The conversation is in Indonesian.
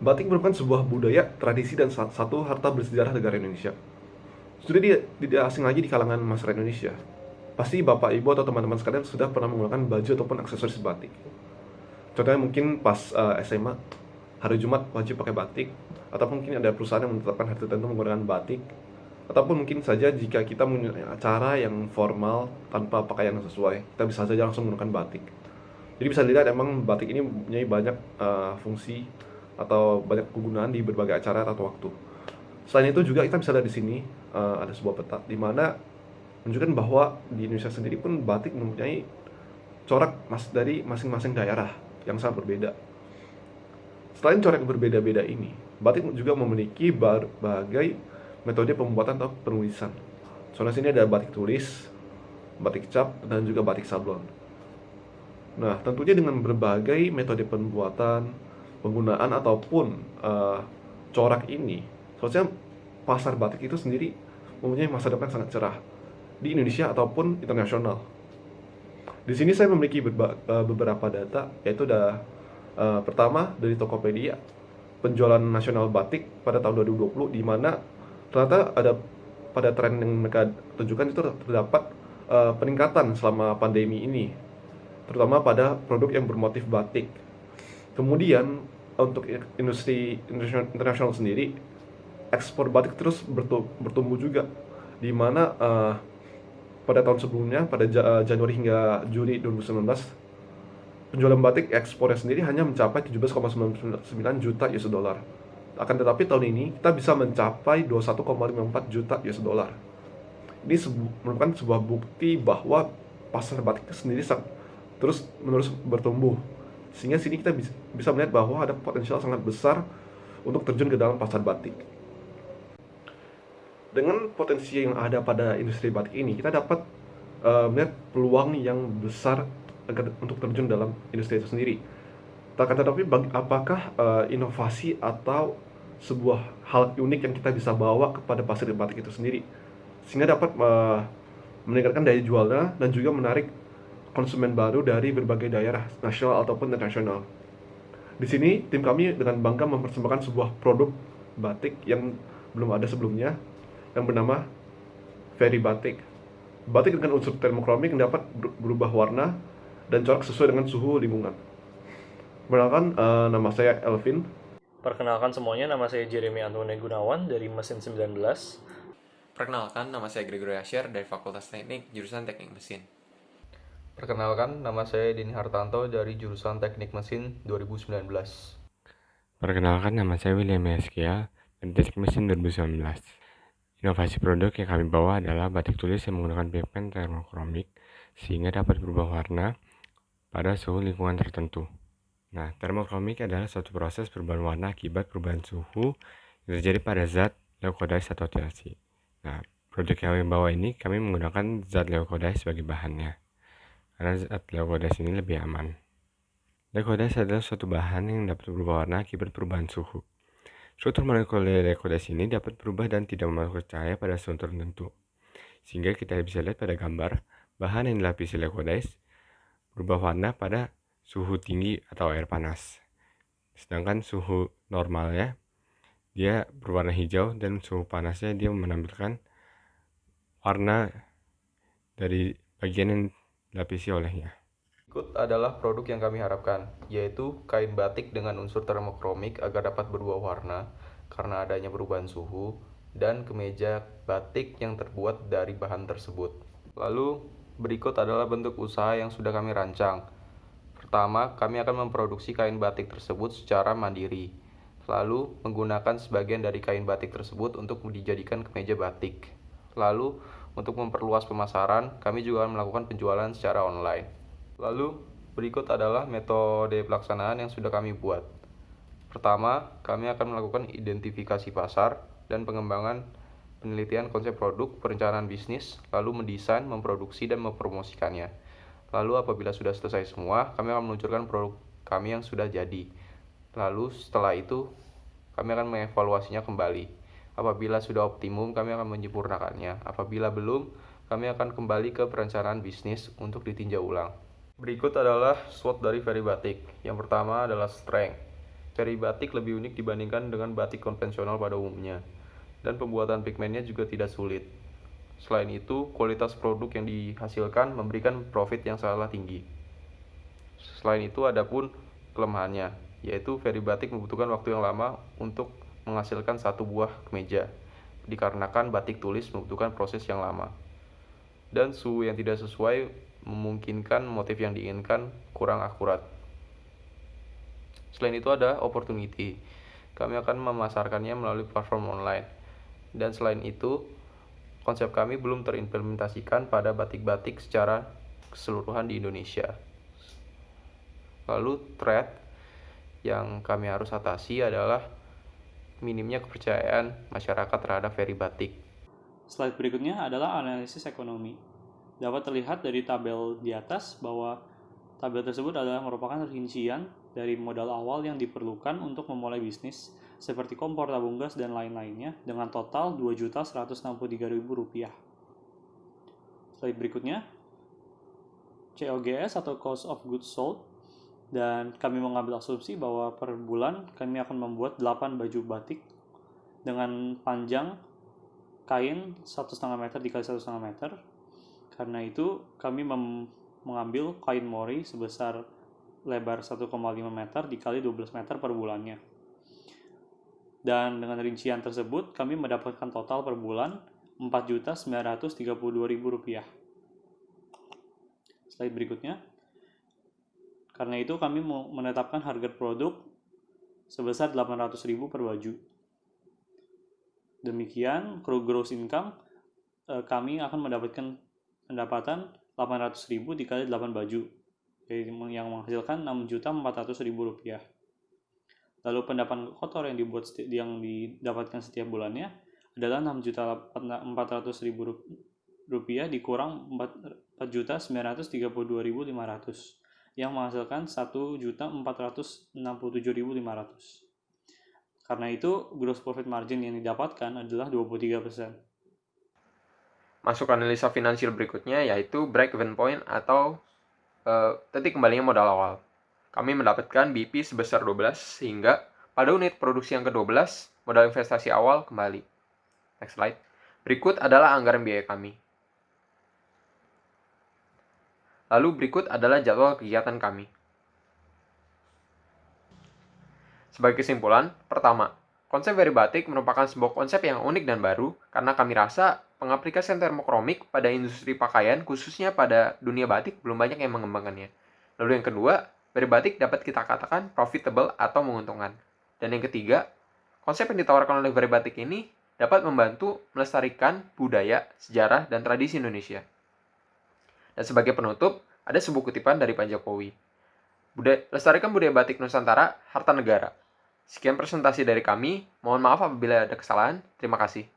Batik merupakan sebuah budaya, tradisi, dan satu harta bersejarah negara Indonesia. Sudah tidak asing lagi di kalangan masyarakat Indonesia. Pasti Bapak, Ibu, atau teman-teman sekalian sudah pernah menggunakan baju ataupun aksesoris batik. Contohnya mungkin pas SMA, hari Jumat wajib pakai batik, ataupun mungkin ada perusahaan yang menetapkan hari tertentu menggunakan batik, ataupun mungkin saja jika kita mempunyai acara yang formal tanpa pakaian yang sesuai, kita bisa saja langsung menggunakan batik. Jadi bisa dilihat emang batik ini mempunyai banyak fungsi atau banyak kegunaan di berbagai acara atau waktu. Selain itu juga kita bisa lihat di sini ada sebuah peta di mana menunjukkan bahwa di Indonesia sendiri pun batik mempunyai corak dari masing-masing daerah yang sangat berbeda. Selain corak yang berbeda-beda ini, batik juga memiliki berbagai metode pembuatan atau penulisan. Soalnya sini ada batik tulis, batik cap, dan juga batik sablon. Nah, tentunya dengan berbagai metode pembuatan, penggunaan ataupun corak ini, seharusnya pasar batik itu sendiri mempunyai masa depan sangat cerah di Indonesia ataupun internasional. Di sini saya memiliki beberapa data, yaitu pertama dari Tokopedia, penjualan nasional batik pada tahun 2020, di mana ternyata ada pada tren yang mereka tunjukkan itu terdapat peningkatan selama pandemi ini, terutama pada produk yang bermotif batik. Kemudian untuk industri internasional sendiri, ekspor batik terus bertumbuh juga, di mana pada tahun sebelumnya, pada Januari hingga Juli 2019, penjualan batik ekspornya sendiri hanya mencapai 17,99 juta US dollar. Akan tetapi tahun ini kita bisa mencapai 21,54 juta US dollar. Ini merupakan sebuah bukti bahwa pasar batik itu sendiri terus menerus bertumbuh. Sehingga sini kita bisa melihat bahwa ada potensial sangat besar untuk terjun ke dalam pasar batik. Dengan potensi yang ada pada industri batik ini, kita dapat melihat peluang yang besar untuk terjun dalam industri itu sendiri. Tetapi apakah inovasi atau sebuah hal unik yang kita bisa bawa kepada pasar batik itu sendiri, sehingga dapat meningkatkan daya jualnya dan juga menarik konsumen baru dari berbagai daerah nasional ataupun internasional. Di sini tim kami dengan bangga mempersembahkan sebuah produk batik yang belum ada sebelumnya, yang bernama Fairy Batik. Batik dengan unsur termokromik yang dapat berubah warna dan corak sesuai dengan suhu lingkungan. Perkenalkan, nama saya Elvin. Perkenalkan semuanya, nama saya Jeremy Antoni Gunawan dari Mesin 19. Perkenalkan, nama saya Gregory Asyar dari Fakultas Teknik, jurusan Teknik Mesin. Perkenalkan, nama saya Dini Hartanto dari jurusan Teknik Mesin 2019. Perkenalkan, nama saya William Eskia dari Teknik Mesin 2019. Inovasi produk yang kami bawa adalah batik tulis yang menggunakan pigmen termokromik sehingga dapat berubah warna pada suhu lingkungan tertentu. Nah, termokromik adalah suatu proses perubahan warna akibat perubahan suhu yang terjadi pada zat leukodise atau TLC. Nah, produk yang kami bawa ini kami menggunakan zat leukodise sebagai bahannya, karena zat leukodise ini lebih aman. Leukodise adalah suatu bahan yang dapat berubah warna akibat perubahan suhu. Struktur molekuler leukodise ini dapat berubah dan tidak memasukkan cahaya pada suhu tertentu, sehingga kita bisa lihat pada gambar bahan yang dilapisi leukodise berubah warna pada suhu tinggi atau air panas. Sedangkan suhu normalnya dia berwarna hijau dan suhu panasnya dia menampilkan warna dari bagian yang dilapisi olehnya. Berikut adalah produk yang kami harapkan, yaitu kain batik dengan unsur termokromik agar dapat berubah warna karena adanya perubahan suhu, dan kemeja batik yang terbuat dari bahan tersebut. Lalu, berikut adalah bentuk usaha yang sudah kami rancang. Pertama, kami akan memproduksi kain batik tersebut secara mandiri, lalu menggunakan sebagian dari kain batik tersebut untuk dijadikan kemeja batik. Lalu, untuk memperluas pemasaran, kami juga akan melakukan penjualan secara online. Lalu, berikut adalah metode pelaksanaan yang sudah kami buat. Pertama, kami akan melakukan identifikasi pasar dan pengembangan penelitian konsep produk, perencanaan bisnis, lalu mendesain, memproduksi, dan mempromosikannya. Lalu apabila sudah selesai semua, kami akan meluncurkan produk kami yang sudah jadi. Lalu setelah itu, kami akan mengevaluasinya kembali. Apabila sudah optimum, kami akan menyempurnakannya. Apabila belum, kami akan kembali ke perencanaan bisnis untuk ditinjau ulang. Berikut adalah SWOT dari Fairy Batik. Yang pertama adalah strength, Feri batik lebih unik dibandingkan dengan batik konvensional pada umumnya, dan pembuatan pigmennya juga tidak sulit. Selain itu, kualitas produk yang dihasilkan memberikan profit yang sangatlah tinggi. Selain itu, ada pun kelemahannya, yaitu feri batik membutuhkan waktu yang lama untuk menghasilkan satu buah kemeja, dikarenakan batik tulis membutuhkan proses yang lama. Dan suhu yang tidak sesuai memungkinkan motif yang diinginkan kurang akurat. Selain itu ada opportunity. Kami akan memasarkannya melalui platform online. Dan selain itu, konsep kami belum terimplementasikan pada batik-batik secara keseluruhan di Indonesia. Lalu threat yang kami harus atasi adalah minimnya kepercayaan masyarakat terhadap feri batik. Slide berikutnya adalah analisis ekonomi. Dapat terlihat dari tabel di atas bahwa tabel tersebut adalah merupakan rincian dari modal awal yang diperlukan untuk memulai bisnis, seperti kompor, tabung gas, dan lain-lainnya, dengan total Rp2.163.000. Slide berikutnya, COGS atau Cost of Goods Sold, dan kami mengambil asumsi bahwa per bulan kami akan membuat 8 baju batik dengan panjang kain 1,5 meter dikali 1,5 meter. Karena itu kami mengambil kain mori sebesar lebar 1,5 meter dikali 12 meter per bulannya. Dan dengan rincian tersebut kami mendapatkan total per bulan Rp4.932.000. Slide berikutnya. Karena itu kami menetapkan harga produk sebesar Rp800.000 per baju. Demikian, gross income kami akan mendapatkan pendapatan Rp800.000 dikali 8 baju, yang menghasilkan Rp6.400.000. Lalu pendapatan kotor yang didapatkan setiap bulannya adalah Rp6.400.000 dikurang Rp4.932.500, yang menghasilkan Rp1.467.500. Karena itu, gross profit margin yang didapatkan adalah 23%. Masuk analisa finansial berikutnya yaitu break-even point atau titik kembalinya modal awal. Kami mendapatkan BP sebesar 12 sehingga pada unit produksi yang ke-12 modal investasi awal kembali. Next slide. Berikut adalah anggaran biaya kami. Lalu berikut adalah jadwal kegiatan kami. Sebagai kesimpulan, pertama, konsep feri batik merupakan sebuah konsep yang unik dan baru karena kami rasa pengaplikasian termokromik pada industri pakaian khususnya pada dunia batik belum banyak yang mengembangkannya. Lalu yang kedua, feri batik dapat kita katakan profitable atau menguntungkan. Dan yang ketiga, konsep yang ditawarkan oleh feri batik ini dapat membantu melestarikan budaya, sejarah, dan tradisi Indonesia. Dan sebagai penutup, ada sebuah kutipan dari Pak Jokowi. Lestarikan budaya batik Nusantara, harta negara. Sekian presentasi dari kami. Mohon maaf apabila ada kesalahan. Terima kasih.